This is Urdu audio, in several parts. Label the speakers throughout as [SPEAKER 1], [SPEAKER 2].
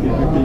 [SPEAKER 1] PPP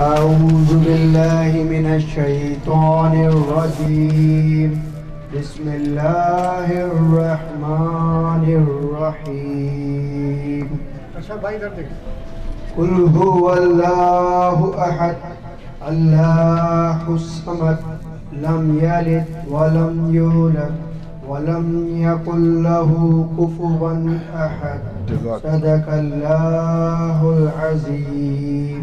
[SPEAKER 2] أعوذ بالله من الشيطان الرجيم بسم الله الرحمن الرحيم قل هو الله أحد الله الصمد لم يلد ولم يولد ولم يكن له كفوا أحد صدق الله العظيم.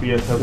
[SPEAKER 3] PSF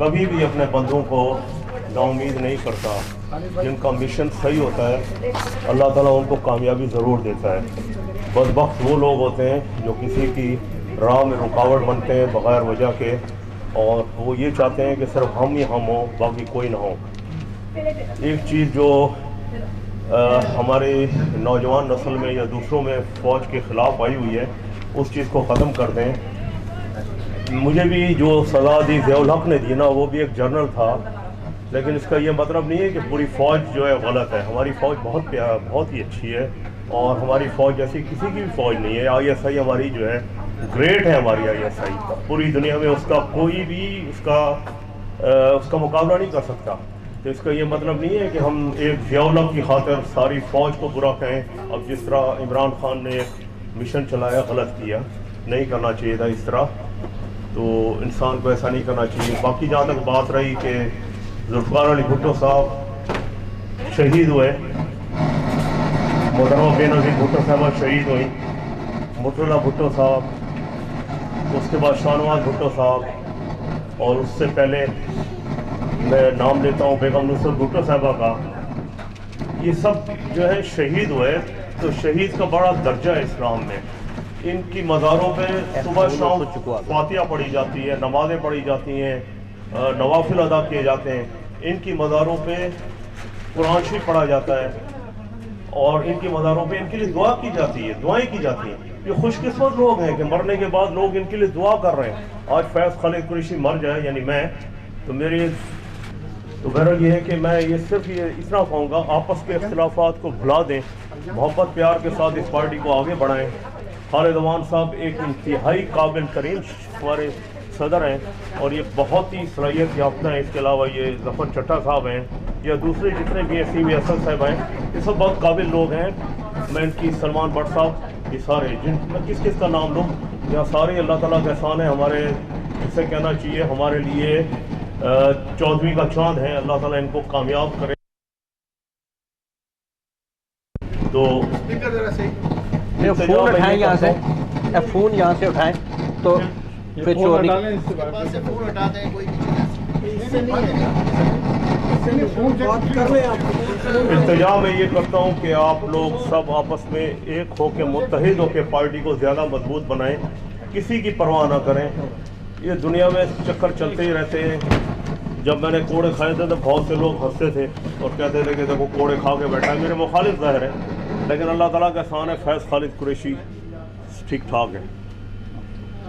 [SPEAKER 3] کبھی بھی اپنے بندوں کو ناامید نہیں کرتا. جن کا مشن صحیح ہوتا ہے اللہ تعالیٰ ان کو کامیابی ضرور دیتا ہے. بدبخت وہ لوگ ہوتے ہیں جو کسی کی راہ میں رکاوٹ بنتے ہیں بغیر وجہ کے, اور وہ یہ چاہتے ہیں کہ صرف ہم ہی ہم ہوں, باقی کوئی نہ ہو. ایک چیز جو ہمارے نوجوان نسل میں یا دوسروں میں فوج کے خلاف آئی ہوئی ہے, اس چیز کو ختم کر دیں. مجھے بھی جو سزا دی ضیاء الحق نے دی نا, وہ بھی ایک جنرل تھا, لیکن اس کا یہ مطلب نہیں ہے کہ پوری فوج جو ہے غلط ہے. ہماری فوج بہت ہی اچھی ہے, اور ہماری فوج جیسی کسی کی بھی فوج نہیں ہے. ISI ہماری جو ہے گریٹ ہے. ہماری ISI پوری دنیا میں اس کا کوئی بھی اس کا مقابلہ نہیں کر سکتا. تو اس کا یہ مطلب نہیں ہے کہ ہم ایک ضیاء الحق کی خاطر ساری فوج کو برا کہیں. اب جس طرح عمران خان نے ایک مشن چلایا, غلط کیا, نہیں کرنا چاہیے تھا اس طرح. تو انسان کو ایسا نہیں کرنا چاہیے. باقی جہاں تک بات رہی کہ ذوالفقار علی بھٹو صاحب شہید ہوئے, محترمہ بے نظیر بھٹو صاحبہ شہید ہوئیں, مرتضیٰ بھٹو صاحب, اس کے بعد شاہ نواز بھٹو صاحب, اور اس سے پہلے میں نام لیتا ہوں بیگم نصرت بھٹو صاحبہ کا. یہ سب جو ہے شہید ہوئے. تو شہید کا بڑا درجہ ہے اسلام میں. ان کی مزاروں پہ صبح شام فاتحہ پڑھی جاتی ہے, نمازیں پڑھی جاتی ہیں, نوافل ادا کیے جاتے ہیں. ان کی مزاروں پہ قرآن شریف پڑھا جاتا ہے, اور ان کی مزاروں پہ ان کے لیے دعا کی جاتی ہے, دعائیں کی جاتی ہیں. یہ خوش قسمت لوگ ہیں کہ مرنے کے بعد لوگ ان کے لیے دعا کر رہے ہیں. آج فیض خالد قریشی مر جائے, یعنی میں, تو بہرحال یہ ہے کہ میں یہ صرف یہ اتنا کہوں گا, آپس کے اختلافات کو بھلا دیں, محبت پیار کے ساتھ اس پارٹی کو آگے بڑھائیں. خالد امان صاحب ایک انتہائی قابل ترین ہمارے صدر ہیں, اور یہ بہت ہی صلاحیت یافتہ ہیں. اس کے علاوہ یہ ظفر چٹھا صاحب ہیں, یا دوسرے جتنے بھی SCB اسد صاحب ہیں, یہ سب بہت قابل لوگ ہیں. میں ان کی سلمان بٹ صاحب, یہ سارے جن میں کس کا نام لوں, یہاں سارے اللہ تعالیٰ کا احسان ہے. ہمارے اس سے کہنا چاہیے ہمارے لیے 14ویں کا چاند ہے. اللہ تعالیٰ ان کو کامیاب کرے. تو
[SPEAKER 4] فون اٹھائیں یہاں سے, فون یہاں سے اٹھائیں تو پھر چوری.
[SPEAKER 3] التجا میں یہ کرتا ہوں کہ آپ لوگ سب آپس میں ایک ہو کے متحد ہو کے پارٹی کو زیادہ مضبوط بنائیں. کسی کی پرواہ نہ کریں. یہ دنیا میں چکر چلتے ہی رہتے ہیں. جب میں نے کوڑے کھائے تھے تو بہت سے لوگ ہنستے تھے اور کہتے تھے کہ دیکھو کوڑے کھا کے بیٹھا ہے. میرے مخالف ظاہر ہے, لیکن اللہ تعالیٰ کا احسان ہے فیض خالد قریشی ٹھیک ٹھاک ہے.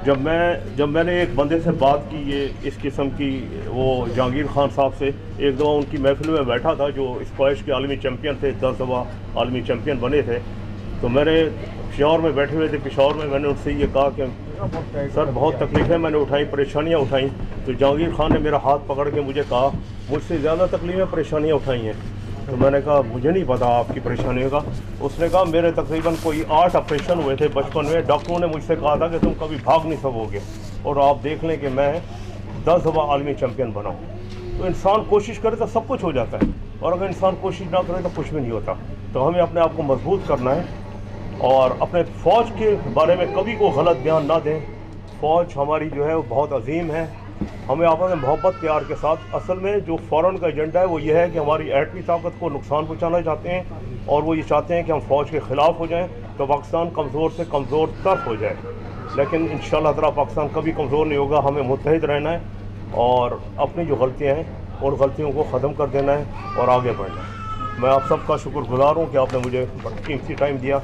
[SPEAKER 3] جب میں نے ایک بندے سے بات کی یہ اس قسم کی, وہ جہانگیر خان صاحب سے, ایک دفعہ ان کی محفل میں بیٹھا تھا جو اسکواش کے عالمی چیمپئن تھے, 10 دفعہ عالمی چیمپئن بنے تھے. تو میں نے پشاور میں بیٹھے ہوئے تھے, پشاور میں نے ان سے یہ کہا کہ سر بہت تکلیفیں میں نے اٹھائیں, پریشانیاں اٹھائیں. تو جہانگیر خان نے میرا ہاتھ پکڑ کے مجھے کہا مجھ سے زیادہ تکلیفیں پریشانیاں اٹھائی ہیں. تو میں نے کہا مجھے نہیں پتا آپ کی پریشانیوں کا. اس نے کہا میرے تقریباً کوئی 8 آپریشن ہوئے تھے بچپن میں. ڈاکٹروں نے مجھ سے کہا تھا کہ تم کبھی بھاگ نہیں سکو گے, اور آپ دیکھ لیں کہ میں 10 دفعہ عالمی چیمپئن بنا ہوں. تو انسان کوشش کرے تو سب کچھ ہو جاتا ہے, اور اگر انسان کوشش نہ کرے تو کچھ بھی نہیں ہوتا. تو ہمیں اپنے آپ کو مضبوط کرنا ہے, اور اپنے فوج کے بارے میں کبھی کوئی غلط بیان نہ دیں. فوج ہماری جو ہے وہ بہت عظیم ہے. ہمیں آپس میں محبت پیار کے ساتھ, اصل میں جو فوراً کا ایجنڈا ہے وہ یہ ہے کہ ہماری ایٹمی طاقت کو نقصان پہنچانا چاہتے ہیں, اور وہ یہ چاہتے ہیں کہ ہم فوج کے خلاف ہو جائیں تو پاکستان کمزور سے کمزور تر ہو جائے. لیکن انشاءاللہ تعالیٰ پاکستان کبھی کمزور نہیں ہوگا. ہمیں متحد رہنا ہے, اور اپنی جو غلطیاں ہیں ان غلطیوں کو ختم کر دینا ہے اور آگے بڑھنا ہے. میں آپ سب کا شکر گزار ہوں کہ آپ نے مجھے قیمتی ٹائم دیا,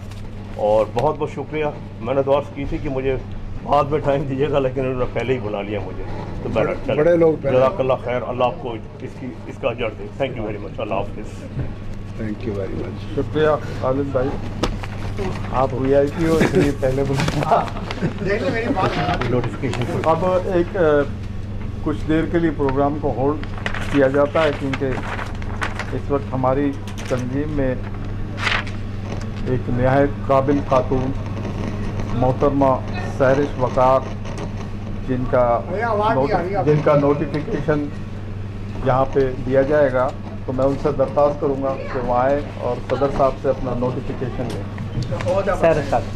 [SPEAKER 3] اور بہت بہت شکریہ. میں نے تو عرض کی تھی کہ مجھے بعد میں ٹائم دیجیے گا, لیکن انہوں نے پہلے ہی بلا لیا مجھے. تو بڑے لوگ, جزاک اللہ خیر, اللہ آپ کو اس کا اجر دے. Thank you very much. اللہ حافظ.
[SPEAKER 1] Thank you very much. شکریہ خالد بھائی, آپ VIP ہو اس لیے پہلے بلا.
[SPEAKER 4] نوٹیفکیشن
[SPEAKER 1] اب ایک کچھ دیر کے لیے پروگرام کو ہولڈ کیا جاتا ہے, کیونکہ اس وقت ہماری تنظیم میں ایک نہایت قابل خاتون محترمہ سہرش وقار, جن کا نوٹیفیکیشن یہاں پہ دیا جائے گا, تو میں ان سے درخواست کروں گا کہ وہ آئیں اور صدر صاحب سے اپنا نوٹیفیکیشن لیں.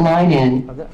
[SPEAKER 5] Line in.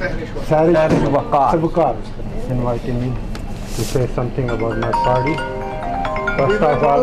[SPEAKER 2] Sarish Wakar invited me to say something about my party. First of all,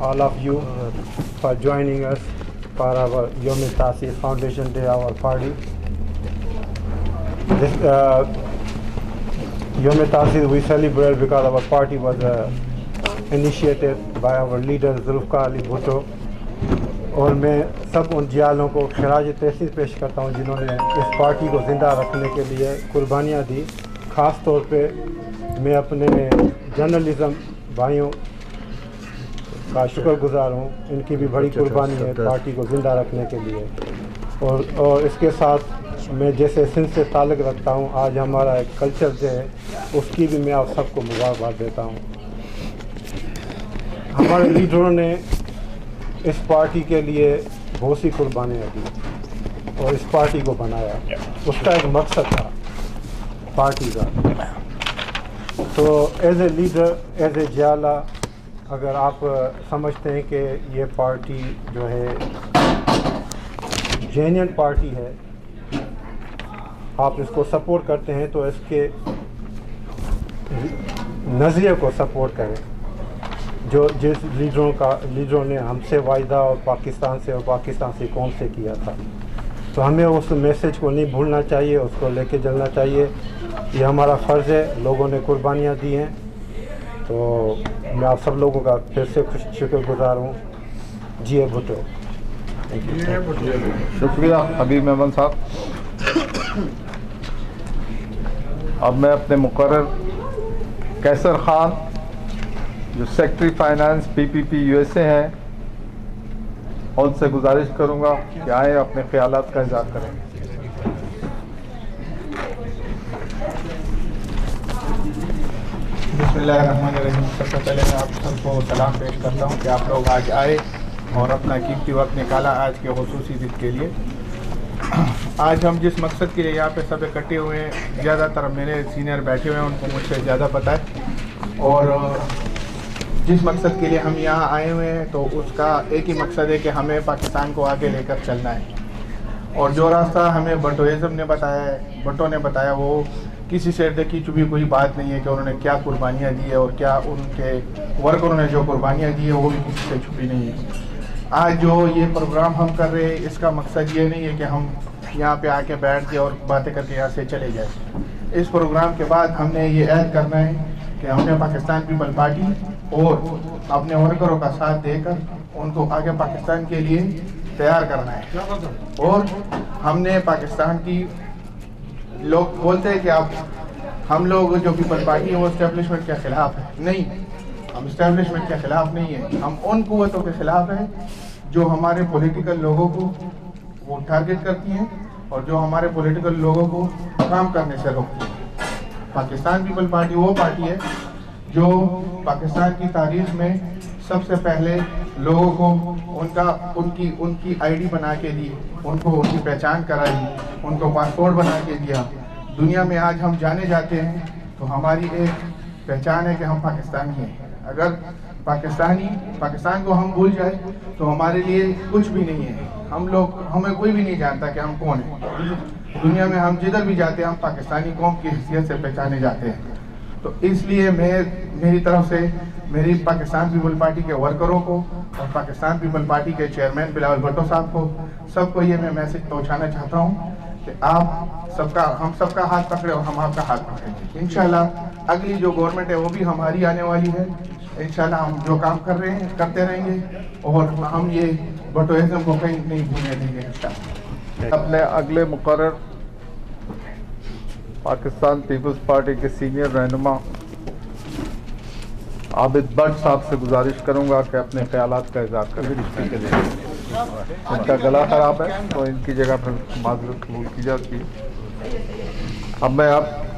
[SPEAKER 2] all of you for joining us for our Yom Tasis Foundation Day, our party. This Yom Tasis we celebrate because our party was initiated by our leader Zulfikar Ali Bhutto. اور میں سب ان جیالوں کو خراج تحسین پیش کرتا ہوں جنہوں نے اس پارٹی کو زندہ رکھنے کے لیے قربانیاں دی. خاص طور پہ میں اپنے جرنلزم بھائیوں کا شکر گزار ہوں، ان کی بھی بڑی قربانی ہے پارٹی کو زندہ رکھنے کے لیے. اور اس کے ساتھ میں جیسے سندھ سے تعلق رکھتا ہوں، آج ہمارا ایک کلچر ڈے ہے، اس کی بھی میں آپ سب کو مبارکباد دیتا ہوں. ہمارے لیڈروں نے اس پارٹی کے لیے بہت سی قربانیاں دی اور اس پارٹی کو بنایا. اس کا ایک مقصد تھا پارٹی کا. تو as a leader, as a جیالہ، اگر آپ سمجھتے ہیں کہ یہ پارٹی جو ہے جینین پارٹی ہے، آپ اس کو سپورٹ کرتے ہیں تو اس کے نظریے کو سپورٹ کریں جو جس لیڈروں نے ہم سے وعدہ اور پاکستان سے قوم سے کیا تھا. تو ہمیں اس میسیج کو نہیں بھولنا چاہیے، اس کو لے کے چلنا چاہیے. یہ ہمارا فرض ہے، لوگوں نے قربانیاں دی ہیں. تو میں آپ سب لوگوں کا پھر سے شکر گزار ہوں. جی اے بھٹو.
[SPEAKER 1] شکریہ حبیب محمد صاحب. اب میں اپنے مقرر کیسر خان جو سیکٹری فائنانس PPP USA ہیں ان سے گزارش کروں گا کہ آئیں اپنے خیالات کا اظہار کریں.
[SPEAKER 6] بسم اللہ الرحمن الرحیم. سب سے پہلے میں آپ سب کو سلام پیش کرتا ہوں کہ آپ لوگ آج آئے اور اپنا قیمتی وقت نکالا آج کے خصوصی دن کے لیے. آج ہم جس مقصد کے لیے یہاں پہ سب اکٹھے ہوئے ہیں، زیادہ تر میرے سینئر بیٹھے ہوئے ہیں، ان کو مجھ سے زیادہ پتہ ہے. اور جس مقصد کے لیے ہم یہاں آئے ہوئے ہیں تو اس کا ایک ہی مقصد ہے کہ ہمیں پاکستان کو آگے لے کر چلنا ہے. اور جو راستہ ہمیں بھٹوازم نے بتایا ہے، بھٹو نے بتایا، وہ کسی سے ڈکی چپی کوئی بات نہیں ہے کہ انہوں نے کیا قربانیاں دی ہے اور کیا ان کے ورکروں نے جو قربانیاں دی ہے وہ بھی کسی سے چھپی نہیں ہے. آج جو یہ پروگرام ہم کر رہے ہیں اس کا مقصد یہ نہیں ہے کہ ہم یہاں پہ آ کے بیٹھ کے اور باتیں کر کے یہاں سے چلے جائیں. اس پروگرام کے بعد ہم نے یہ عہد کرنا ہے کہ ہم نے پاکستان پیپل پارٹی اور اپنے ورکروں کا ساتھ دے کر ان کو آگے پاکستان کے لیے تیار کرنا ہے. اور ہم نے پاکستان کی، لوگ بولتے ہیں کہ ہم لوگ جو پیپل پارٹی ہے وہ اسٹیبلشمنٹ کے خلاف ہے. نہیں، ہم اسٹیبلشمنٹ کے خلاف نہیں ہیں. ہم ان قوتوں کے خلاف ہیں جو ہمارے پولیٹیکل لوگوں کو وہ ٹارگٹ کرتی ہیں اور جو ہمارے پولیٹیکل لوگوں کو کام کرنے سے روکتی ہیں. پاکستان پیپل پارٹی وہ پارٹی ہے جو پاکستان کی تاریخ میں سب سے پہلے لوگوں کو ان کی ID بنا کے دی، ان کو ان کی پہچان کرائی، ان کو پاسپورٹ بنا کے دیا. دنیا میں آج ہم جانے جاتے ہیں تو ہماری ایک پہچان ہے کہ ہم پاکستانی ہیں. اگر پاکستان کو ہم بھول جائیں تو ہمارے لیے کچھ بھی نہیں ہے. ہمیں کوئی بھی نہیں جانتا کہ ہم کون ہیں. دنیا میں ہم جدھر بھی جاتے ہیں ہم پاکستانی قوم کی حیثیت سے پہچانے جاتے ہیں. تو اس لیے میری طرف سے میری پاکستان پیپل پارٹی کے ورکروں کو اور پاکستان پیپل پارٹی کے چیئرمین بلاول بھٹو صاحب کو سب کو یہ میں میسج پہنچانا چاہتا ہوں کہ ہم سب کا ہاتھ پکڑے اور ہم آپ کا ہاتھ پکڑیں گے. انشاءاللہ اگلی جو گورنمنٹ ہے وہ بھی ہماری آنے والی ہے. انشاءاللہ ہم جو کام کر رہے ہیں کرتے رہیں گے اور ہم یہ بھٹوازم کو کہیں نہیں بھولنے دیں گے انشاءاللہ.
[SPEAKER 1] اپنے اگلے مقرر پاکستان پیپلز پارٹی کے سینئر رہنما عابد بٹ صاحب سے گزارش کروں گا کہ اپنے خیالات کا اظہار کریں. ان کا گلا خراب ہے تو ان کی جگہ پر معذرت قبول کی جاتی ہے. اب میں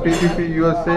[SPEAKER 1] PPP USA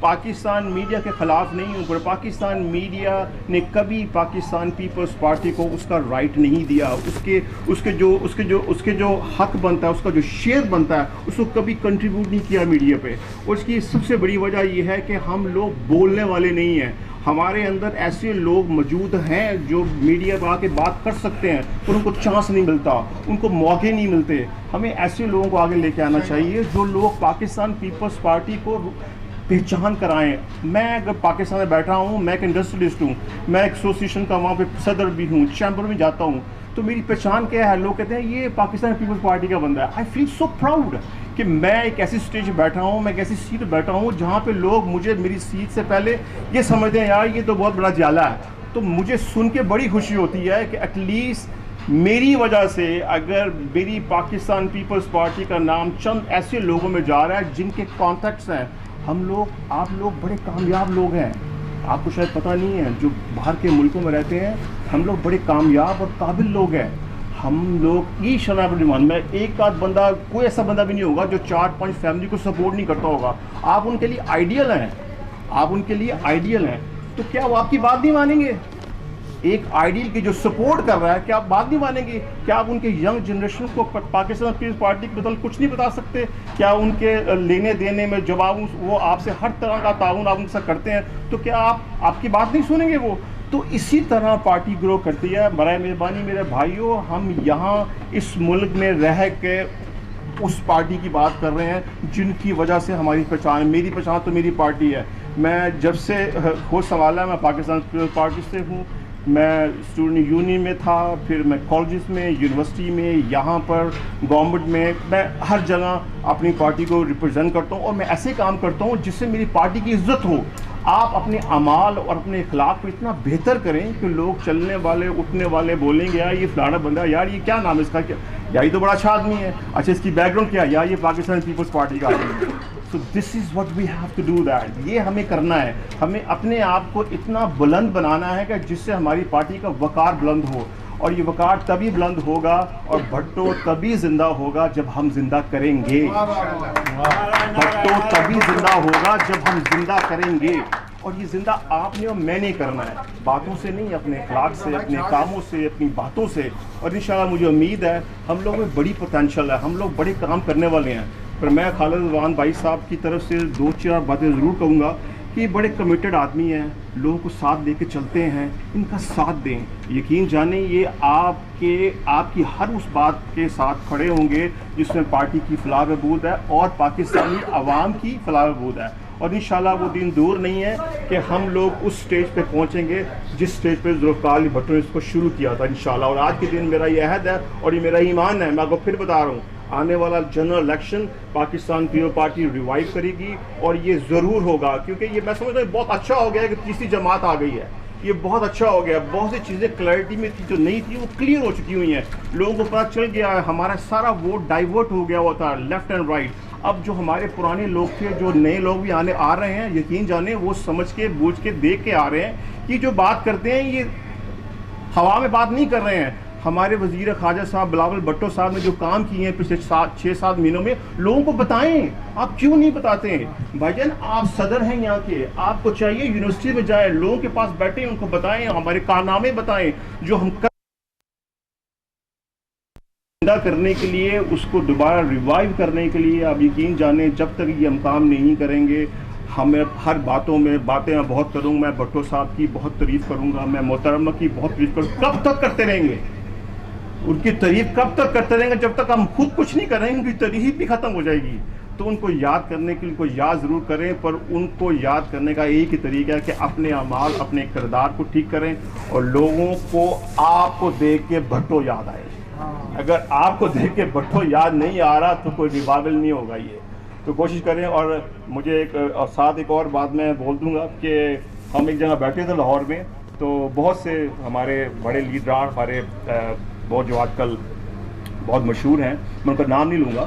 [SPEAKER 5] پاکستان میڈیا کے خلاف نہیں ہوں، پر پاکستان میڈیا نے کبھی پاکستان پیپلز پارٹی کو اس کا رائٹ نہیں دیا، اس کے جو حق بنتا ہے، اس کا جو شیئر بنتا ہے، اس کو کبھی کنٹریبیوٹ نہیں کیا میڈیا پہ. اور اس کی سب سے بڑی وجہ یہ ہے کہ ہم لوگ بولنے والے نہیں ہیں. ہمارے اندر ایسے لوگ موجود ہیں جو میڈیا پہ آ کے بات کر سکتے ہیں، پر ان کو چانس نہیں ملتا، ان کو موقع نہیں ملتے. ہمیں ایسے لوگوں کو آگے لے کے آنا چاہیے جو لوگ پاکستان پیپلز پارٹی کو پہچان کرائیں. میں اگر پاکستان میں بیٹھا ہوں، میں ایک انڈسٹریلسٹ ہوں، میں ایک ایسوسیشن کا وہاں پہ صدر بھی ہوں، چیمبر میں جاتا ہوں، تو میری پہچان کیا ہے؟ لوگ کہتے ہیں یہ پاکستان پیپلز پارٹی کا بندہ ہے. آئی فیل سو پراؤڈ کہ میں ایک ایسی اسٹیج پہ بیٹھا ہوں، میں ایک ایسی سیٹ پہ بیٹھا ہوں جہاں پہ لوگ مجھے میری سیٹ سے پہلے یہ سمجھتے ہیں یار یہ تو بہت بڑا جالا ہے. تو مجھے سن کے بڑی خوشی ہوتی ہے کہ ایٹ لیسٹ میری وجہ سے اگر میری پاکستان پیپلز پارٹی کا نام چند ایسے لوگوں میں جا رہا ہے جن کے کانٹیکٹس ہیں. آپ لوگ بڑے کامیاب لوگ ہیں، آپ کو شاید پتہ نہیں ہے، جو باہر کے ملکوں میں رہتے ہیں ہم لوگ بڑے کامیاب اور قابل لوگ ہیں. ہم لوگ یہ شرح پر ڈیمانڈ میں ایک آدھ بندہ، کوئی ایسا بندہ بھی نہیں ہوگا جو 4-5 فیملی کو سپورٹ نہیں کرتا ہوگا. آپ ان کے لیے آئیڈیل ہیں، آپ ان کے لیے آئیڈیل ہیں. تو کیا وہ آپ کی بات نہیں مانیں گے؟ ایک آئیڈیل کی جو سپورٹ کر رہا ہے، کیا آپ بات نہیں مانیں گے؟ کیا آپ ان کے ینگ جنریشن کو پاکستان پیپلز پارٹی کے متعلق کچھ نہیں بتا سکتے؟ کیا ان کے لینے دینے میں جب وہ آپ سے ہر طرح کا تعاون آپ ان سے کرتے ہیں تو کیا آپ کی بات نہیں سنیں گے وہ؟ تو اسی طرح پارٹی گرو کرتی ہے. برائے مہربانی میرے بھائیوں، ہم یہاں اس ملک میں رہ کے اس پارٹی کی بات کر رہے ہیں جن کی وجہ سے ہماری پہچان، میری پہچان تو میری پارٹی ہے. میں جب سے ہوش سنبھالا میں پاکستان پیپلز پارٹی سے ہوں. میں اسٹوڈنٹ یونین میں تھا، پھر میں کالجز میں، یونیورسٹی میں، یہاں پر گورنمنٹ میں ہر جگہ اپنی پارٹی کو ریپرزینٹ کرتا ہوں اور میں ایسے کام کرتا ہوں جس سے میری پارٹی کی عزت ہو. آپ اپنے اعمال اور اپنے اخلاق کو اتنا بہتر کریں کہ لوگ چلنے والے اٹھنے والے بولیں گے یار یہ فلانا بندہ ہے، یار یہ کیا نام ہے اس کا، یار یہ تو بڑا اچھا آدمی ہے، اچھا اس کی بیک گراؤنڈ کیا ہے، یار یہ پاکستان پیپلز پارٹی کا آدمی ہے. So this is what we have to do that. یہ ہمیں کرنا ہے. ہمیں اپنے آپ کو اتنا بلند بنانا ہے کہ جس سے ہماری پارٹی کا وقار بلند ہو. اور یہ وقار تبھی بلند ہوگا اور بھٹو تبھی زندہ ہوگا جب ہم زندہ کریں گے. بھٹو تبھی زندہ ہوگا جب ہم زندہ کریں گے. اور یہ زندہ آپ نے اور میں نے کرنا ہے، باتوں سے نہیں، اپنے اخلاق سے، اپنے کاموں سے، اپنی باتوں سے. اور انشاءاللہ مجھے امید ہے ہم لوگوں میں بڑی پوٹینشل ہے، ہم لوگ بڑے کام کرنے والے ہیں. پر میں خالد رضوان بھائی صاحب کی طرف سے 2-4 باتیں ضرور کہوں گا کہ یہ بڑے کمیٹڈ آدمی ہیں، لوگوں کو ساتھ لے کے چلتے ہیں، ان کا ساتھ دیں. یقین جانیں یہ آپ کی ہر اس بات کے ساتھ کھڑے ہوں گے جس میں پارٹی کی فلاح و بہبود ہے اور پاکستانی عوام کی فلاح و بہبود ہے. اور انشاءاللہ وہ دن دور نہیں ہے کہ ہم لوگ اس سٹیج پہ پہنچیں گے جس سٹیج پہ ذوالفقار علی بھٹو نے اس کو شروع کیا تھا انشاءاللہ. اور آج کے دن میرا یہ عہد ہے اور یہ میرا ایمان ہے. میں آپ کو پھر بتا رہا ہوں، آنے والا general election Pakistan Peoples Party revive کرے گی اور یہ ضرور ہوگا. کیونکہ یہ میں سمجھتا ہوں بہت اچھا ہو گیا ہے کہ تیسری جماعت آ گئی ہے. یہ بہت اچھا ہو گیا. بہت سی چیزیں کلیئرٹی میں تھی جو نہیں تھی وہ کلیئر ہو چکی ہوئی ہیں. لوگوں کو پتہ چل گیا ہے ہمارا سارا ووٹ ڈائیورٹ ہو گیا ہوا تھا لیفٹ اینڈ رائٹ. اب جو ہمارے پرانے لوگ تھے، جو نئے لوگ بھی آ رہے ہیں، یقین جانیں وہ سمجھ کے بوجھ کے دیکھ کے آ رہے ہیں کہ جو بات کرتے ہیں یہ ہوا میں بات نہیں کر رہے ہیں. ہمارے وزیر خارجہ صاحب بلاول بھٹو صاحب نے جو کام کیے ہیں پچھلے 6-7 مہینوں میں، لوگوں کو بتائیں. آپ کیوں نہیں بتاتے ہیں بھائی جان؟ آپ صدر ہیں یہاں کے، آپ کو چاہیے یونیورسٹی میں جائیں، لوگوں کے پاس بیٹھیں، ان کو بتائیں، ہمارے کارنامے بتائیں جو ہم کرنے کے لیے، اس کو دوبارہ ریوائیو کرنے کے لیے. آپ یقین جانیں جب تک یہ ہم کام نہیں کریں گے، ہمیں ہر باتیں میں بہت کروں. میں بھٹو صاحب کی بہت تعریف کروں گا، میں محترمہ کی بہت تعریف کروں. کب تک کرتے رہیں گے ان کی تعریف؟ کب تک کرتے رہیں گے؟ جب تک ہم خود کچھ نہیں کریں گے ان کی تعریف بھی ختم ہو جائے گی. تو ان کو یاد کرنے کے لیے ان کو یاد ضرور کریں، پر ان کو یاد کرنے کا ایک ہی طریقہ ہے کہ اپنے اعمال، اپنے کردار کو ٹھیک کریں اور لوگوں کو آپ کو دیکھ کے بھٹو یاد آئے. اگر آپ کو دیکھ کے بھٹو یاد نہیں آ رہا تو کوئی ریوائول نہیں ہوگا. یہ تو کوشش کریں. اور مجھے ایک اور بات میں بول دوں گا کہ ہم ایک جگہ بیٹھے تھے لاہور میں، تو بہت سے ہمارے بڑے لیڈران، ہمارے بہت جو آج کل بہت مشہور ہیں، میں ان کا نام نہیں لوں گا،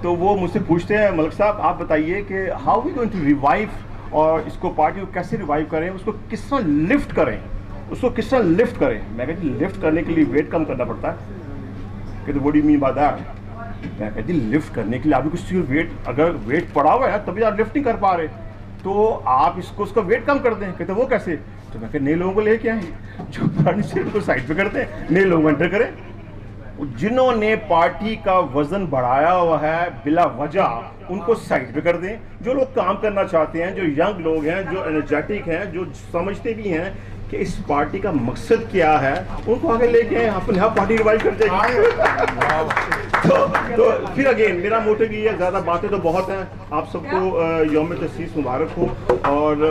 [SPEAKER 5] تو وہ مجھ سے پوچھتے ہیں ملک صاحب آپ بتائیے کہ how we going to revive, اور اس کو پارٹی کو کیسے ریوائیو کریں، اس کو کس طرح لفٹ کریں، اس کو کس طرح لفٹ کریں. میں کہا جی لفٹ کرنے کے لیے ویٹ کم کرنا پڑتا ہے. کہ what do you mean by that? میں کہا جی لفٹ کرنے کے لیے آپ کو کچھ ویٹ، اگر ویٹ پڑا ہوا ہے تبھی آپ لفٹ نہیں کر پا رہے. تو آپ اس کا ویٹ کم کر دیں. کہتے وہ کیسے؟ تو میں کہ نئے لوگوں کو لے کے آئیں, جو پرانی سیٹ کو سائڈ پہ کرتے ہیں, نئے لوگ انٹر کریں. جنہوں نے پارٹی کا وزن بڑھایا ہوا ہے بلا وجہ ان کو سائڈ پہ کر دیں. جو لوگ کام کرنا چاہتے ہیں, جو ینگ لوگ ہیں, جو انرجیٹک ہیں, جو سمجھتے بھی ہیں کہ اس پارٹی کا مقصد کیا ہے, ان کو آگے لے کے آئیں. اپنے یہاں پارٹی ریوائو کر جائے گی. تو پھر اگین میرا موٹو یہ ہے, زیادہ باتیں تو بہت ہیں. آپ سب کو یوم تاسیس مبارک ہو, اور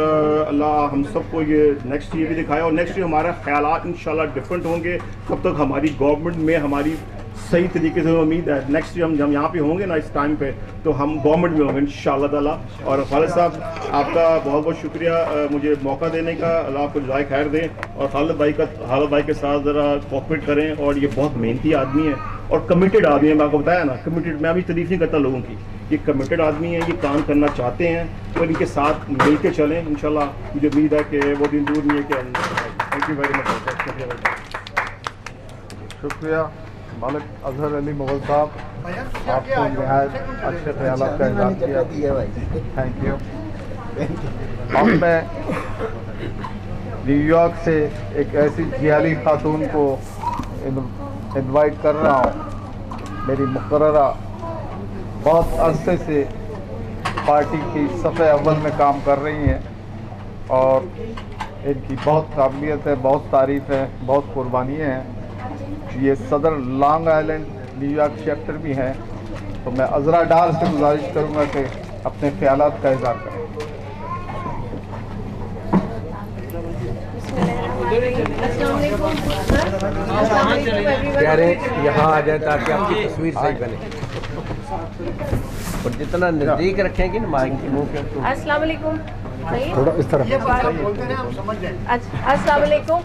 [SPEAKER 5] اللہ ہم سب کو یہ نیکسٹ ایئر بھی دکھائے, اور نیکسٹ ایئر ہمارے خیالات انشاءاللہ ڈفرینٹ ہوں گے. تب تک ہماری گورنمنٹ میں ہماری صحیح طریقے سے امید ہے نیکسٹ ایئر ہم یہاں پہ ہوں گے نا اس ٹائم پہ, تو ہم گورنمنٹ میں ہوں گے انشاءاللہ تعالیٰ. اور خالد صاحب آپ کا بہت بہت شکریہ مجھے موقع دینے کا, اللہ آپ کو جزائے خیر دیں. اور خالد بھائی کے ساتھ ذرا کوآپریٹ کریں. اور یہ بہت محنتی آدمی ہے اور کمیٹیڈ آدمی ہے. میں آپ کو بتایا نا کمیٹیڈ, میں ابھی تعریف نہیں کرتا لوگوں کی, یہ کمیٹیڈ آدمی ہیں, یہ کام کرنا چاہتے ہیں, تو ان کے ساتھ مل کے چلیں انشاءاللہ. مجھے امید ہے کہ وہ دن دور نہیں ہے کہ. Thank you very much.
[SPEAKER 1] شکریہ ملک اظہر علی مغل صاحب, آپ کو نہایت اچھے خیالات کا اظہار کیا. Thank you. اب میں نیو یارک سے ایک ایسی جیالی خاتون کو انوائٹ کر رہا ہوں. میری مقررہ بہت عرصے سے پارٹی کی صفحہ اول میں کام کر رہی ہیں, اور ان کی بہت قابلیت ہے, بہت تعریف ہے, بہت قربانیاں ہیں. یہ صدر long island new York chapter بھی ہیں. تو میں عذرا ڈار سے گزارش کروں گا کہ اپنے خیالات کا اظہار کریں.
[SPEAKER 4] یہاں آ جائیں تاکہ آپ کی تصویر صحیح بنے, اور جتنا نزدیک رکھیں گے نا مائک کے منہ کے.
[SPEAKER 7] السلام علیکم.
[SPEAKER 1] تھوڑا اس طرح.
[SPEAKER 7] السلام علیکم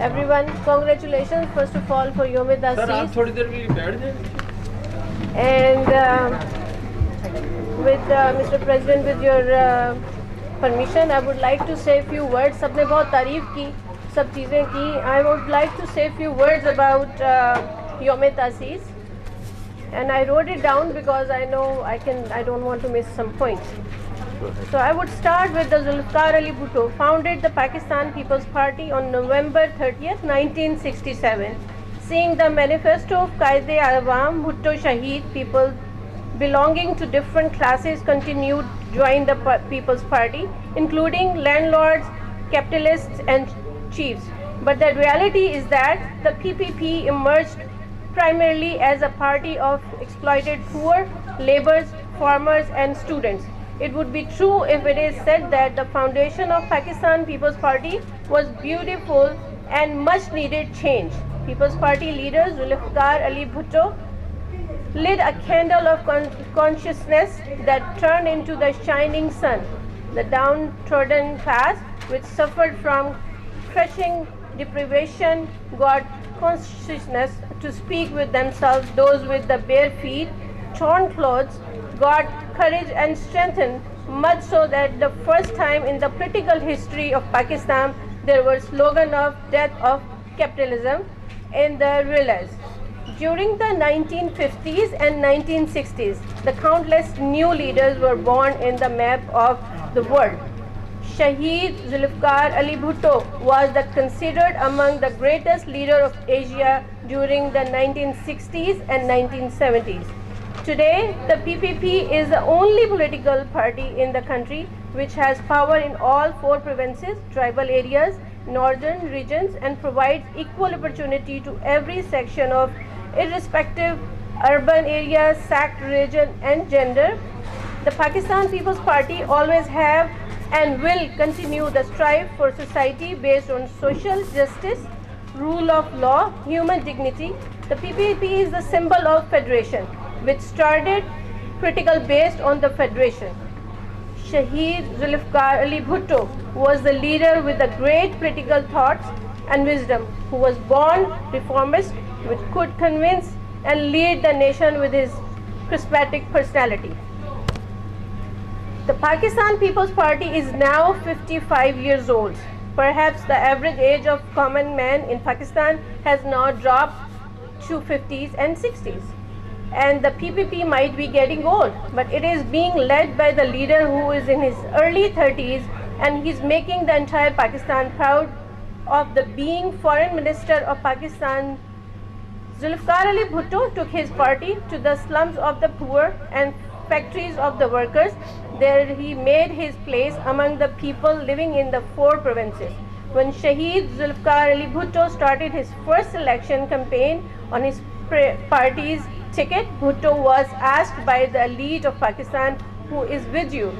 [SPEAKER 7] everyone. Congratulations first of all for Yom Taasis. And with Mr. President, with your permission, I would like to say a few words. سب نے بہت تعریف کی, سب چیزیں کی. I would like to say a few words about Yom Taasis, and I wrote it down because I know I don't want to miss some points. So I would start with the Zulfikar Ali Bhutto founded the Pakistan People's Party on November 30th, 1967. Seeing the manifesto of Qaid-e-Awam, Bhutto Shaheed, people belonging to different classes continued join the People's Party, including landlords, capitalists and chiefs. But the reality is that the PPP emerged primarily as a party of exploited poor, laborers, farmers and students. It would be true if it is said that the foundation of Pakistan People's Party was beautiful and much needed change. People's Party leader Zulfikar Ali Bhutto lit a candle of consciousness that turned into the shining sun. The downtrodden class, which suffered from crushing deprivation, got consciousness to speak with themselves. Those with the bare feet, torn clothes, got courage and strengthened, much so that the first time in the political history of Pakistan there was slogan of death of capitalism in the realize. During the 1950s and 1960s, the countless new leaders were born in the map of the world. Shaheed Zulfikar Ali Bhutto was considered among the greatest leader of Asia during the 1960s and 1970s. Today, the PPP is the only political party in the country which has power in all 4 provinces, tribal areas, northern regions, and provides equal opportunity to every section of irrespective urban area, sect, religion, and gender. The Pakistan People's Party always have and will continue the strive for society based on social justice, rule of law, human dignity. The PPP is the symbol of federation, which started critical based on the federation. Shaheed Zulfikar Ali Bhutto was the leader with the great political thoughts and wisdom, who was born reformist, which could convince and lead the nation with his charismatic personality. The Pakistan People's Party is now 55 years old. Perhaps the average age of common man in Pakistan has now dropped to 50s and 60s. and the PPP might be getting old, but it is being led by the leader who is in his early 30s, and he's making the entire Pakistan proud of the being foreign minister of Pakistan. Zulfikar Ali Bhutto took his party to the slums of the poor and factories of the workers. There he made his place among the people living in the 4 provinces. When Shaheed Zulfikar Ali Bhutto started his first election campaign on his party's ticket, Bhutto was asked by the elite of Pakistan, who is with you?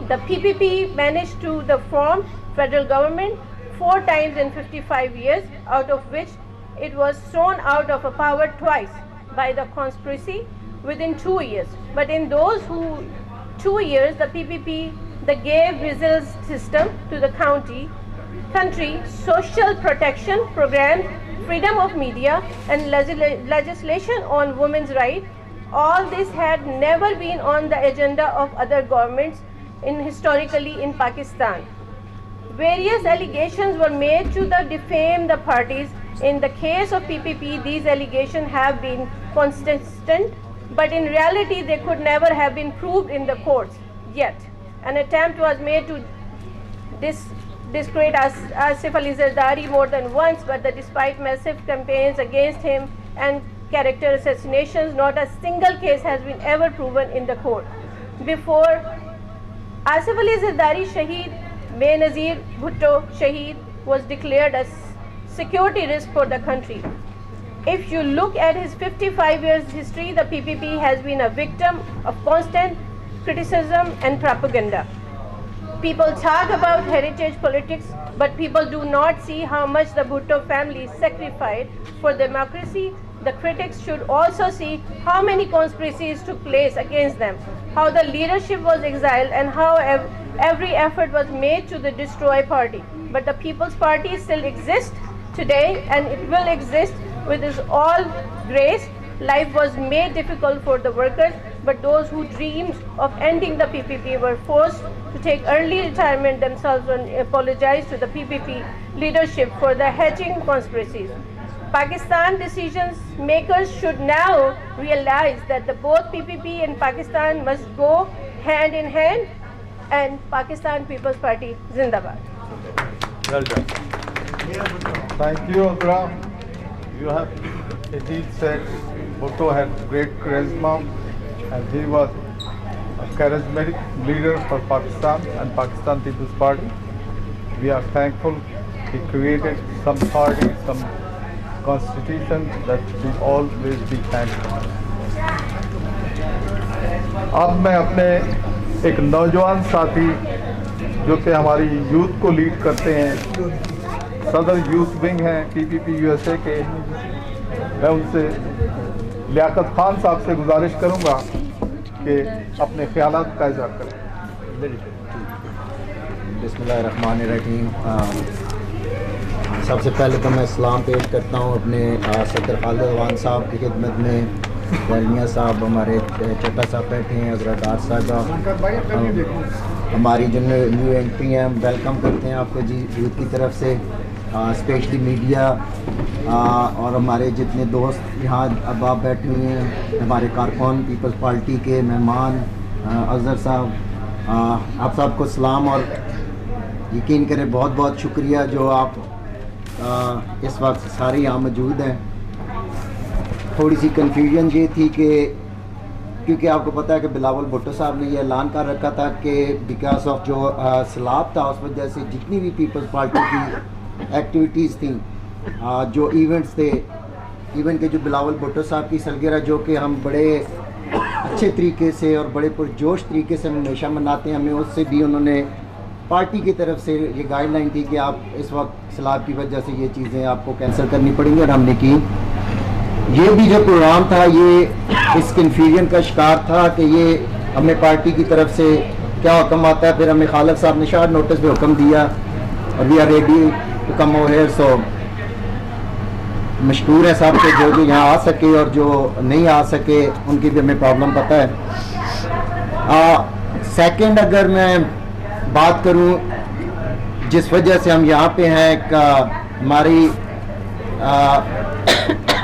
[SPEAKER 7] The PPP managed to form federal government 4 times in 55 years, out of which it was thrown out of power twice by the conspiracy within 2 years. But in those 2 years, the PPP gave results system to the country, social protection programs, freedom of media, and legislation on women's rights. All this had never been on the agenda of other governments historically in Pakistan. Various allegations were made to defame the parties. In the case of PPP, these allegations have been consistent, but in reality they could never have been proved in the courts. Yet an attempt was made to discredit Asif Ali Zardari more than once, but despite massive campaigns against him and character assassinations, not a single case has been ever proven in the court. Before Asif Ali Zardari Shaheed, Benazir Bhutto Shaheed was declared a security risk for the country. If you look at his 55 years history, the PPP has been a victim of constant criticism and propaganda. People talk about heritage politics, but people do not see how much the Bhutto family sacrificed for democracy. The critics should also see how many conspiracies took place against them, how the leadership was exiled, and how every effort was made to destroy party. But the People's Party still exists today, and it will exist with its all grace. Life was made difficult for the workers, but those who dreamed of ending the PPP were forced to take early retirement themselves and apologize to the PPP leadership for the hedging conspiracies. Pakistan decision makers should now realize that both PPP and Pakistan must go hand in hand, and Pakistan People's Party Zindabad.
[SPEAKER 1] Well done. Thank you, Abra. You have indeed said Bhutto had great charisma, and he was a charismatic leader for Pakistan and Pakistan People's Party. We are thankful he created some party, some constitution that we always be thankful. اب میں اپنے ایک نوجوان ساتھی جو کہ ہماری یوتھ کو لیڈ کرتے ہیں، صدر یوتھ ونگ ہیں پی پی پی یو ایس اے کے، میں ان سے لیاقت خان صاحب سے گزارش کروں گا کہ اپنے خیالات کا اظہار کریں.
[SPEAKER 8] بسم اللہ الرحمن الرحیم. سب سے پہلے تو میں سلام پیش کرتا ہوں اپنے صدر خالد اعوان صاحب کی خدمت میں. میاں صاحب ہمارے چٹا صاحب بیٹھے ہیں، حضرت ڈار صاحبہ ہماری جو نیو انٹری ہیں، ویلکم کرتے ہیں آپ کو جی یوتھ کی طرف سے، اسپیشلی میڈیا اور ہمارے جتنے دوست یہاں اب آپ بیٹھے ہوئے ہیں، ہمارے کارکن پیپلز پارٹی کے مہمان اظہر صاحب، آپ سب کو سلام. اور یقین کریں بہت بہت شکریہ جو آپ اس وقت سارے یہاں موجود ہیں. تھوڑی سی کنفیوژن یہ تھی کہ کیونکہ آپ کو پتہ ہے کہ بلاول بھٹو صاحب نے یہ اعلان کر رکھا تھا کہ بیکاز آف جو سیلاب تھا اس وجہ سے جتنی بھی پیپلز پارٹی کی ایکٹیویٹیز تھیں، جو ایونٹس تھے، ایون کہ جو بلاول بھٹو صاحب کی سالگرہ جو کہ ہم بڑے اچھے طریقے سے اور بڑے پرجوش طریقے سے ہمیشہ مناتے ہیں، ہمیں اس سے بھی انہوں نے پارٹی کی طرف سے یہ گائیڈ لائن تھی کہ آپ اس وقت سیلاب کی وجہ سے یہ چیزیں آپ کو کینسل کرنی پڑیں گی، اور ہم نے کی. یہ بھی جو پروگرام تھا یہ اس کنفیوژن کا شکار تھا کہ یہ ہمیں پارٹی کی طرف سے کیا حکم آتا ہے، پھر ہمیں خالد صاحب نے شارٹ نوٹس پہ حکم دیا اور we are ready to come over here. So مشکور ہے صاحب کہ جو یہاں آ سکے اور جو نہیں آ سکے ان کی بھی ہمیں پرابلم پتہ ہے. سیکنڈ اگر میں بات کروں جس وجہ سے ہم یہاں پہ ہیں، ہماری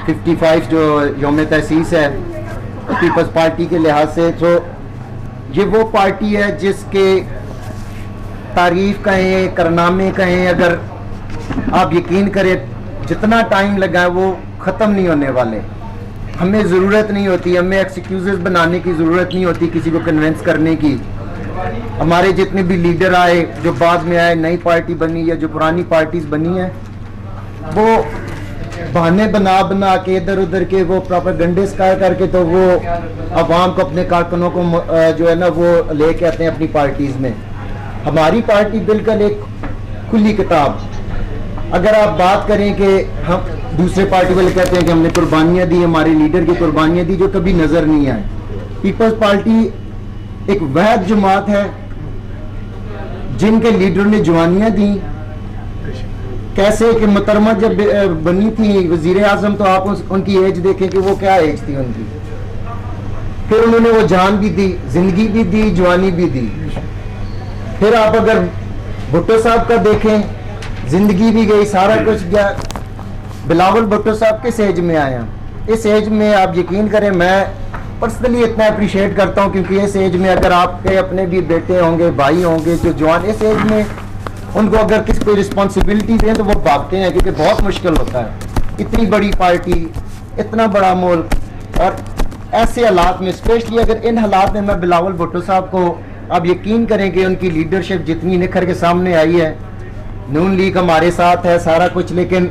[SPEAKER 8] 55 جو یوم تاسیس ہے پیپلز پارٹی کے لحاظ سے تو یہ وہ پارٹی ہے جس کے تعریف کہیں کارنامے کہیں اگر آپ یقین کریں جتنا ٹائم لگا ہے وہ ختم نہیں ہونے والے. ہمیں ضرورت نہیں ہوتی, ہمیں ایکسکیوزز بنانے کی ضرورت نہیں ہوتی کسی کو کنونس کرنے کی. ہمارے جتنے بھی لیڈر آئے جو بعد میں آئے, نئی پارٹی بنی یا جو پرانی پارٹیز بنی ہیں, وہ بہانے بنا بنا کے ادھر ادھر کے وہ پروپیگنڈے کر کے تو وہ عوام کو اپنے کارکنوں کو جو ہے نا وہ لے کے آتے ہیں اپنی پارٹیز میں. ہماری پارٹی بالکل ایک کھلی کتاب. اگر آپ بات کریں کہ ہم دوسرے پارٹی والے کہتے ہیں کہ ہم نے قربانیاں دی, ہمارے لیڈر کی قربانیاں دی جو کبھی نظر نہیں آئے. پیپلز پارٹی ایک واحد جماعت ہے جن کے لیڈر نے جوانیاں دیں. کیسے کہ محترمہ جب بنی تھی وزیر اعظم تو آپ ان کی ایج دیکھیں کہ وہ کیا ایج تھی ان کی. پھر انہوں نے وہ جان بھی دی, زندگی بھی دی, جوانی بھی دی. پھر آپ اگر بھٹو صاحب کا دیکھیں, زندگی بھی گئی, سارا کچھ گیا. بلاول بھٹو صاحب کس ایج میں آیا؟ اس ایج میں آپ یقین کریں میں پرسنلی اتنا اپریشیٹ کرتا ہوں کیونکہ اس ایج میں اگر آپ کے اپنے بھی بیٹے ہوں گے, بھائی ہوں گے جو جوان, اس ایج میں ان کو اگر کسی کوئی رسپانسبلٹی دیں تو وہ بھاگتے ہیں کیونکہ بہت مشکل ہوتا ہے. اتنی بڑی پارٹی, اتنا بڑا ملک, اور ایسے حالات میں اسپیشلی اگر ان حالات میں بلاول بھٹو صاحب کو آپ یقین کریں کہ ان کی لیڈرشپ جتنی نکھر کے سامنے آئی ہے, نون لیگ ہمارے ساتھ ہے سارا کچھ, لیکن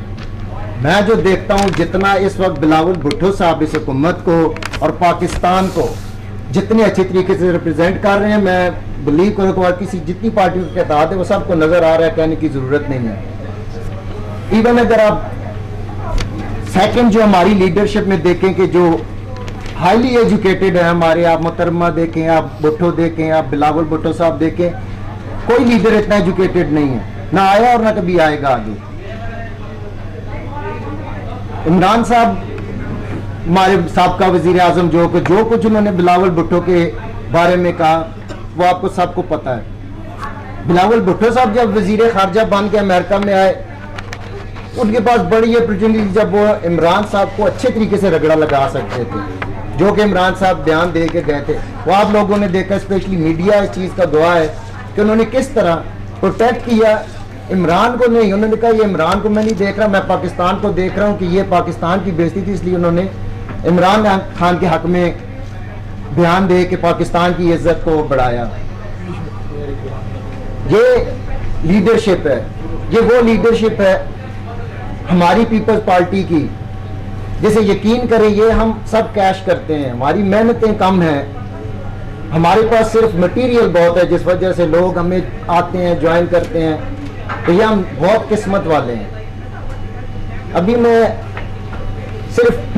[SPEAKER 8] میں جو دیکھتا ہوں جتنا اس وقت بلاول بھٹو صاحب اس حکومت کو اور پاکستان کو جتنے اچھے طریقے سے ریپرزینٹ کر رہے ہیں, میں بلیو کروں کہ کسی جتنی پارٹی کے اتحاد ہے وہ سب کو نظر آ رہا ہے, کہنے کی ضرورت نہیں ہے. ایون اگر آپ سیکنڈ جو ہماری لیڈرشپ میں دیکھیں کہ جو ہائیلی ایجوکیٹڈ ہے ہمارے, آپ محترمہ دیکھیں, آپ بھٹو دیکھیں, آپ بلاول بھٹو صاحب دیکھیں, کوئی لیڈر اتنا ایجوکیٹڈ نہیں ہے, نہ آیا اور نہ کبھی آئے گا آگے. عمران صاحب ہمارے سابقہ وزیر اعظم جو کچھ انہوں نے بلاول بھٹو کے بارے میں کہا وہ آپ کو سب کو پتا ہے. بلاول بھٹو صاحب جب وزیر خارجہ بن کے امریکہ میں آئے, ان کے پاس بڑی اپرچونٹی جب وہ عمران صاحب کو اچھے طریقے سے رگڑا لگا سکتے تھے, جو کہ عمران صاحب بیان دے کے گئے تھے. وہ آپ لوگوں نے دیکھا, اسپیشلی میڈیا اس چیز کا گواہ ہے کہ انہوں نے کس طرح پروٹیکٹ کیا عمران کو. نہیں, انہوں نے کہا یہ عمران کو میں نہیں دیکھ رہا, میں پاکستان کو دیکھ رہا ہوں کہ یہ پاکستان کی بےزتی تھی, اس لیے انہوں نے عمران خان کے حق میں بیان دے کے پاکستان کی عزت کو بڑھایا. یہ لیڈرشپ ہے, یہ وہ لیڈرشپ ہے ہماری پیپلز پارٹی کی جیسے یقین کریں یہ ہم سب کیش کرتے ہیں, ہماری محنتیں کم ہیں, ہمارے پاس صرف مٹیریل بہت ہے جس وجہ سے لوگ ہمیں آتے ہیں, جوائن کرتے ہیں, تو یہ ہم بہت قسمت والے ہیں. ابھی میں صرف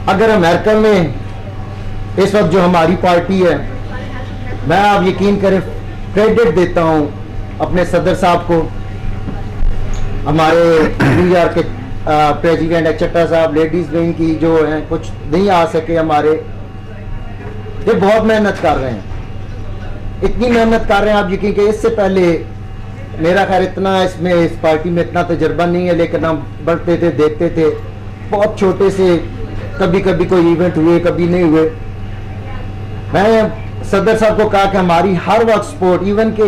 [SPEAKER 8] اگر امریکہ میں اس وقت جو ہماری پارٹی ہے, میں آپ یقین کریں کریڈٹ دیتا ہوں اپنے صدر صاحب کو, ہمارے نیو یارک کے پریزیڈنٹ چٹا صاحب, لیڈیز ونگ کی جو ہیں کچھ نہیں آ سکے ہمارے, یہ بہت محنت کر رہے ہیں, اتنی محنت کر رہے ہیں آپ یقین کہ اس سے پہلے میرا خیر اتنا اس میں اس پارٹی میں اتنا تجربہ نہیں ہے, لیکن ہم بڑھتے تھے, دیکھتے تھے, بہت چھوٹے سے کبھی کبھی کوئی ایونٹ ہوئے کبھی نہیں ہوئے. میں نے صدر صاحب کو کہا کہ ہماری ہر وقت سپورٹ, ایون کہ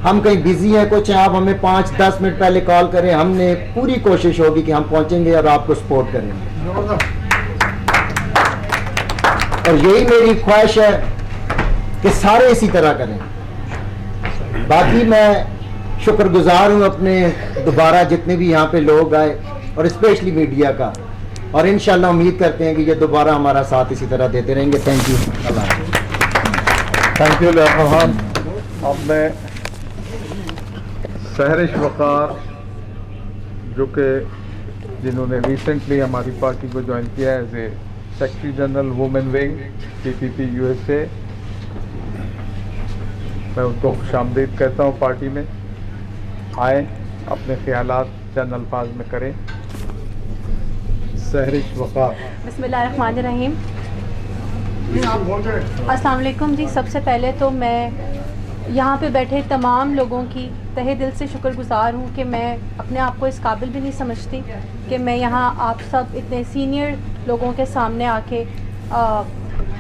[SPEAKER 8] ہم کہیں بزی ہیں کچھ ہیں, آپ ہمیں 5-10 منٹ پہلے کال کریں, ہم نے پوری کوشش ہوگی کہ ہم پہنچیں گے اور آپ کو سپورٹ کریں گے. اور یہی میری خواہش ہے کہ سارے اسی طرح کریں. باقی میں شکر گزار ہوں اپنے دوبارہ جتنے بھی یہاں پہ لوگ آئے اور اسپیشلی میڈیا کا, اور انشاءاللہ امید کرتے ہیں کہ یہ دوبارہ ہمارا ساتھ اسی طرح دیتے رہیں گے. Thank you.
[SPEAKER 1] Thank you Farhan. اب میں سہرش وقار جو کہ جنہوں نے ریسنٹلی ہماری پارٹی کو جوائن کیا ہے as a secretary general women wing PPP USA, میں ان کو خوش آمدید کہتا ہوں. پارٹی میں آئیں, اپنے خیالات چند الفاظ میں کریں. سہرش وقار.
[SPEAKER 9] بسم اللہ الرحمن الرحیم. السلام علیکم جی. سب سے پہلے تو میں یہاں پہ بیٹھے تمام لوگوں کی تہہ دل سے شکر گزار ہوں کہ میں اپنے آپ کو اس قابل بھی نہیں سمجھتی کہ میں یہاں آپ سب اتنے سینئر لوگوں کے سامنے آ کے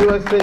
[SPEAKER 1] USA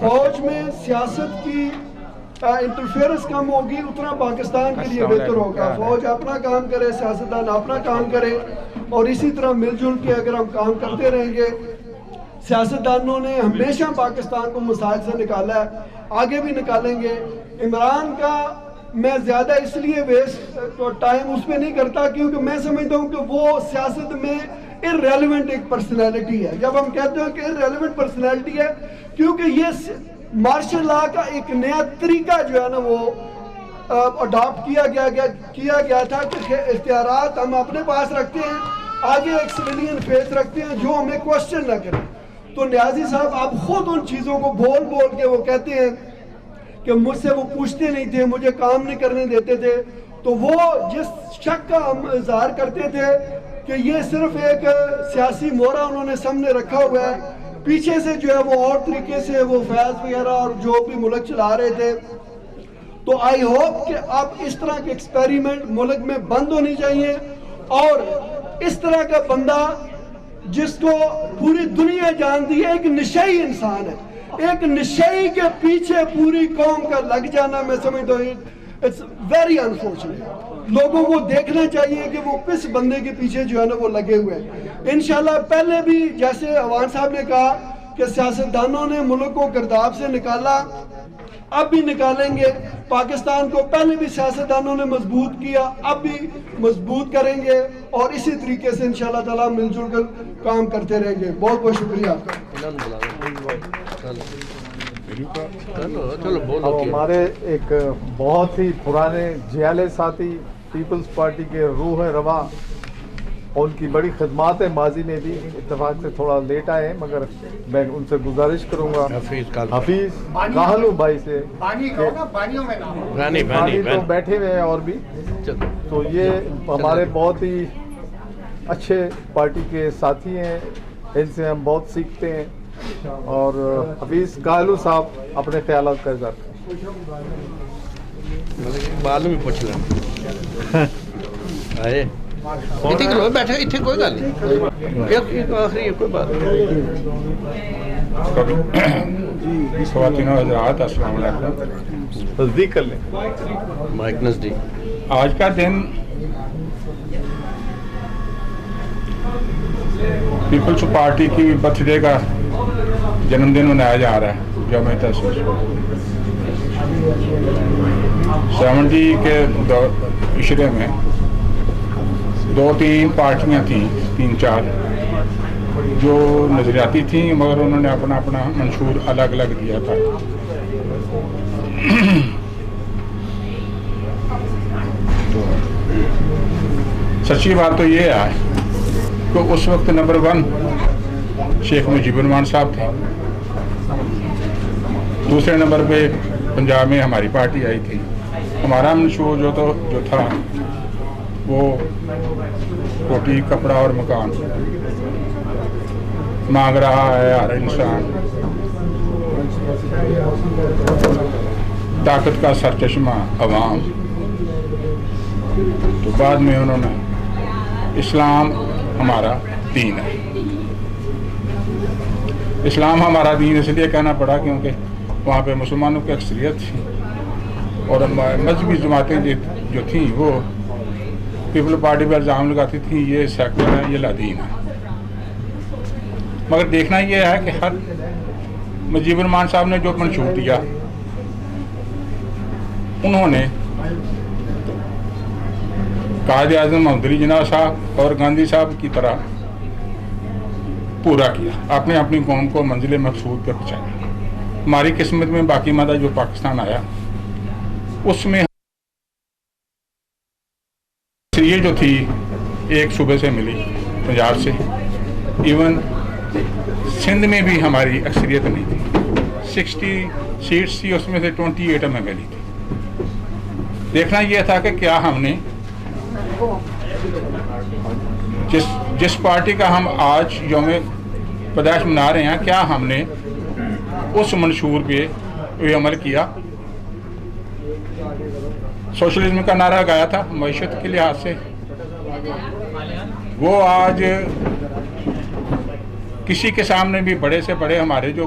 [SPEAKER 2] فوج میں سیاست کی انٹرفیئرنس کم ہوگی اتنا پاکستان کے لیے بہتر ہوگا. فوج اپنا کام کرے, سیاستدان اپنا کام کرے, اور اسی طرح مل جل کے اگر ہم کام کرتے رہیں گے. سیاستدانوں نے ہمیشہ پاکستان کو مسائل سے نکالا ہے, آگے بھی نکالیں گے. عمران کا میں زیادہ اس لیے ویسٹ ٹائم اس پہ نہیں کرتا کیونکہ میں سمجھتا ہوں کہ وہ سیاست میں irrelevant ایک پرسنالٹی ہے. جب ہم کہتے ہیں کہ irrelevant پرسنالٹی ہے کیونکہ یہ مارشل لا کا ایک نیا طریقہ جو ہے نا وہ اڈاپٹ کیا گیا تھا کہ اختیارات ہم اپنے پاس رکھتے ہیں, آگے ایک سویلین فیس رکھتے ہیں جو ہمیں کوشچن نہ کریں. تو نیازی صاحب آپ خود ان چیزوں کو بول کے وہ کہتے ہیں کہ مجھ سے وہ پوچھتے نہیں تھے, مجھے کام نہیں کرنے دیتے تھے. تو وہ جس شک کا ہم اظہار کرتے تھے کہ یہ صرف ایک سیاسی مورا انہوں نے سامنے رکھا ہوا ہے, پیچھے سے جو ہے وہ اور طریقے سے وہ فیض وغیرہ اور جو بھی ملک چلا رہے تھے. تو آئی ہوپ کہ اب اس طرح کے ایکسپیریمنٹ ملک میں بند ہونی چاہیے, اور اس طرح کا بندہ جس کو پوری دنیا جانتی ہے, ایک نشئی انسان ہے, ایک نشئی کے پیچھے پوری قوم کا لگ جانا میں سمجھتا ہوں اٹس ویری انفارچونیٹ. لوگوں کو دیکھنا چاہیے کہ وہ کس بندے کے پیچھے جو ہے نا وہ لگے ہوئے ہیں. انشاءاللہ پہلے بھی جیسے عوان صاحب نے کہا کہ سیاستدانوں نے ملک کو گرداب سے نکالا, اب بھی نکالیں گے. پاکستان کو پہلے بھی سیاستدانوں نے مضبوط کیا, اب بھی مضبوط کریں گے, اور اسی طریقے سے انشاءاللہ تعالیٰ مل جل کر کام کرتے رہیں گے. بہت بہت شکریہ آپ کا.
[SPEAKER 1] ہمارے ایک بہت ہی پرانے جیالے ساتھی پیپلز پارٹی کے روح رواں, ان کی بڑی خدمات ہیں ماضی میں بھی, اتفاق سے تھوڑا لیٹ آئے ہیں, مگر میں ان سے گزارش کروں گا حفیظ کاہلو بھائی سے, پانی تو بیٹھے ہوئے ہیں اور بھی, تو یہ ہمارے بہت ہی اچھے پارٹی کے ساتھی ہیں, ان سے ہم بہت سیکھتے ہیں. اور حفیظ کاہلو صاحب اپنے خیالات کا اظہار
[SPEAKER 4] بعد میں پوچھ لیں. بیٹھے اتنے کوئی گل نہیں, آخری کوئی بات
[SPEAKER 10] خواتین و حضرات السلام علیکم.
[SPEAKER 1] نزدیک کر لیں
[SPEAKER 4] مائک نزدیک.
[SPEAKER 10] آج کا دن پیپلز پارٹی کی برتھ ڈے کا جنم دن منایا جا رہا ہے. یوم تاسیس 70 کے عشرے میں 2-3 پارٹیاں تھیں, 3-4 جو نظریاتی تھیں, مگر انہوں نے اپنا منشور الگ الگ دیا تھا. تو سچی بات تو یہ ہے کہ اس وقت نمبر 1 شیخ مجیب الرحمان صاحب تھے, دوسرے نمبر پہ پنجاب میں ہماری پارٹی آئی تھی. ہمارا منشور جو تھا وہ روٹی, کپڑا اور مکان مانگ رہا ہے ہر انسان, طاقت کا سرچشمہ عوام. تو بعد میں انہوں نے اسلام ہمارا دین ہے. اسلام ہمارا دین اس لیے کہنا پڑا کیونکہ وہاں پہ مسلمانوں کی اکثریت تھی, اور مذہبی جماعتیں جو تھیں وہ پیپل پارٹی پر الزام لگاتی تھیں یہ سیکولر ہے, یہ لادین ہے. مگر دیکھنا یہ ہے کہ ہر مجیب الرحمان صاحب نے جو منشور دیا انہوں نے قائد اعظم محمد علی جناح صاحب اور گاندھی صاحب کی طرح پورا کیا, آپ نے اپنی قوم کو منزل مقصود پہ پہنچایا. ہماری قسمت میں باقی مادہ جو پاکستان آیا اس میں یہ جو تھی ایک صوبے سے ملی, پنجاب سے, ایون سندھ میں بھی ہماری اکثریت نہیں تھی. 60 سیٹس تھی, اس میں سے 28 ہمیں ملی تھی. دیکھنا یہ تھا کہ کیا ہم نے جس پارٹی کا ہم آج یوم پیدائش منا رہے ہیں, کیا ہم نے اس منشور پہ عمل کیا. سوشلزم کا نعرہ گایا تھا معیشت کے لحاظ سے, وہ آج کسی کے سامنے بھی بڑے سے بڑے ہمارے جو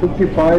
[SPEAKER 2] 55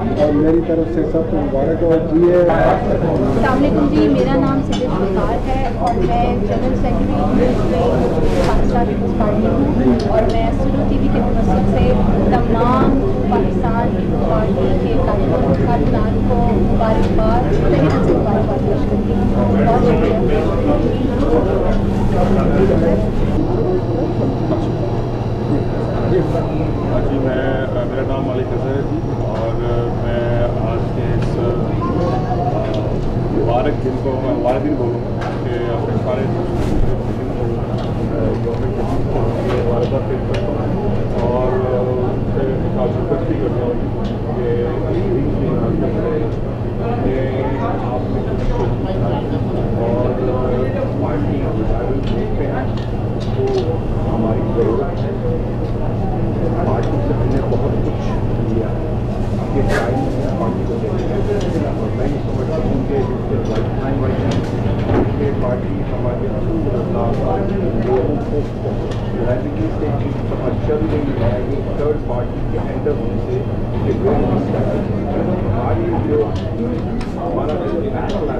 [SPEAKER 11] اور میری طرف سے سب کو مبارک ہو جی ہے۔
[SPEAKER 9] السلام علیکم جی، میرا نام سید شکار ہے اور میں جنرل سیکرٹری پاکستان پیپلز پارٹی ہوں، اور میں سنو ٹی وی کے توسط سے تمام پاکستان پیپلز پارٹی کے کارکنان کو مبارکباد تہہ دل سے مبارکباد پیش کرتی ہوں۔ بہت شکریہ۔
[SPEAKER 1] جی میرا نام مالک اظہر ہے جی، اور میں آج کے اس مبارک دن کو میں مبارک دن بولوں کہ اپنے سارے مبارکباد پیش کرتا ہوں اور ریکویسٹ بھی کرتا ہوں کہ آپ اور پارٹی دیکھتے ہیں تو ہماری ضرورت ہے۔ پارٹی سے ہم نے بہت کچھ لیا، یہ ٹائم پارٹی کو دیتے ہیں اور میں یہ سمجھتا ہوں کہ پارٹی ہمارے لوگوں کو ریلیٹی سے سمجھ چل رہی ہے کہ تھرڈ پارٹی کے انٹر ہونے سے ہماری جو ہمارا وہ ایک میں سمجھتا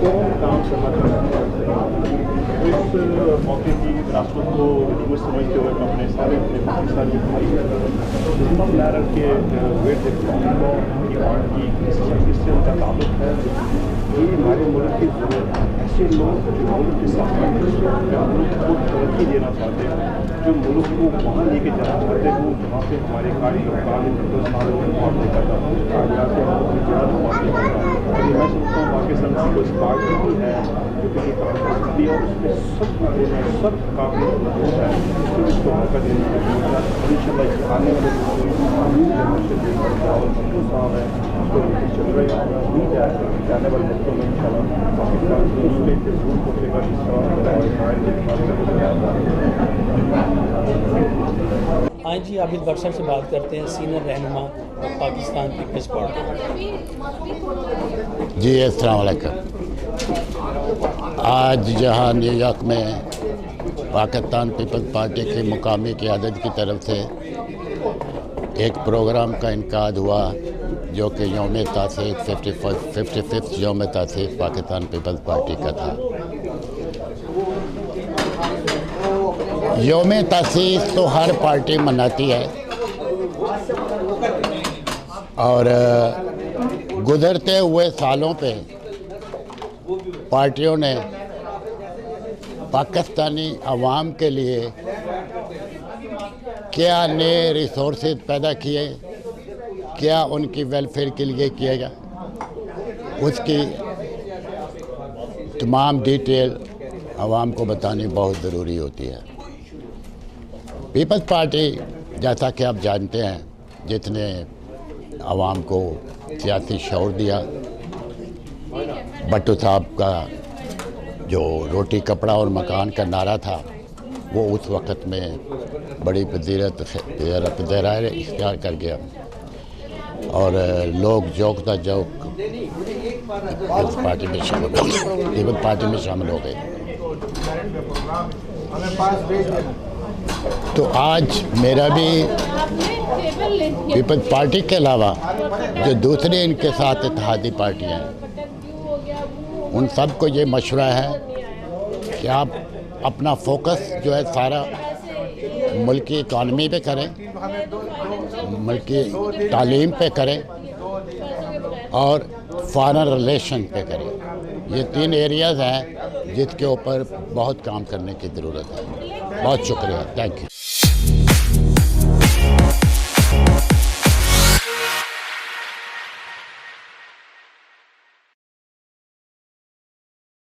[SPEAKER 1] ہوں کہ کام کرنا چاہتے ہیں۔ اس موقع کی وراثت کو مجھ سمجھتے ہوئے میں اپنے سارے پاکستانی بھائی پلیئر کے ویٹ دیکھتا ہوں کہ پارٹی کس سے ان کا تعلق ہے۔ یہ ہمارے ملک کی ضرورت ہے، ایسے لوگ جو ملک کے ساتھ ملک کو ترقی دینا چاہتے ہیں، جو ملک کو وہاں لے کے جانا چاہتے ہیں جہاں پہ ہمارے قاری افراد معاملے کرتا ہوں میں سمجھتا ہوں پاکستان کی اس پارٹی بھی ہے جو کہ کام کر سکتی ہے، اور اس میں سب سب قابل مضبوط ہے تو اس کو موقع دینے کا ان شاء اللہ آنے والے صاحب ہے اس کو چل رہے ہیں، امید ہے کہ آنے والے وقتوں میں ان شاء اللہ پاکستان کو لے کر اس طرح
[SPEAKER 12] آئیں جی عابد بخشر سے بات کرتے ہیں، سینئر رہنما پاکستان پیپلز پارٹی۔
[SPEAKER 13] جی السلام علیکم۔ آج جہاں نیو یارک میں پاکستان پیپلز پارٹی کی مقامی قیادت کی طرف سے ایک پروگرام کا انعقاد ہوا جو کہ یوم تاسیس 55 یوم تاسیس پاکستان پیپلز پارٹی کا تھا۔ یوم تاسیس تو ہر پارٹی مناتی ہے اور گزرتے ہوئے سالوں پہ پارٹیوں نے پاکستانی عوام کے لیے کیا نئے ریسورسز پیدا کیے، کیا ان کی ویلفیئر کے لیے کیا گیا، اس کی تمام ڈیٹیل عوام کو بتانی بہت ضروری ہوتی ہے۔ پیپلز پارٹی جیسا کہ آپ جانتے ہیں جس نے عوام کو سیاسی شعور دیا، بھٹو صاحب کا جو روٹی کپڑا اور مکان کا نعرہ تھا وہ اس وقت میں بڑی پذیرت اختیار کر گیا اور لوگ جوک تا جوک پیپلز پارٹی میں شامل ہو گئے۔ تو آج میرا بھی پیپلز پارٹی کے علاوہ جو دوسری ان کے ساتھ اتحادی پارٹیاں ہیں ان سب کو یہ مشورہ ہے کہ آپ اپنا فوکس جو ہے سارا ملکی اکانومی پہ کریں، ملکی تعلیم پہ کریں اور فارن ریلیشن پہ کریں۔ یہ 3 ایریاز ہیں جس کے اوپر بہت کام کرنے کی ضرورت ہے۔ بہت شکریہ، تھینک یو۔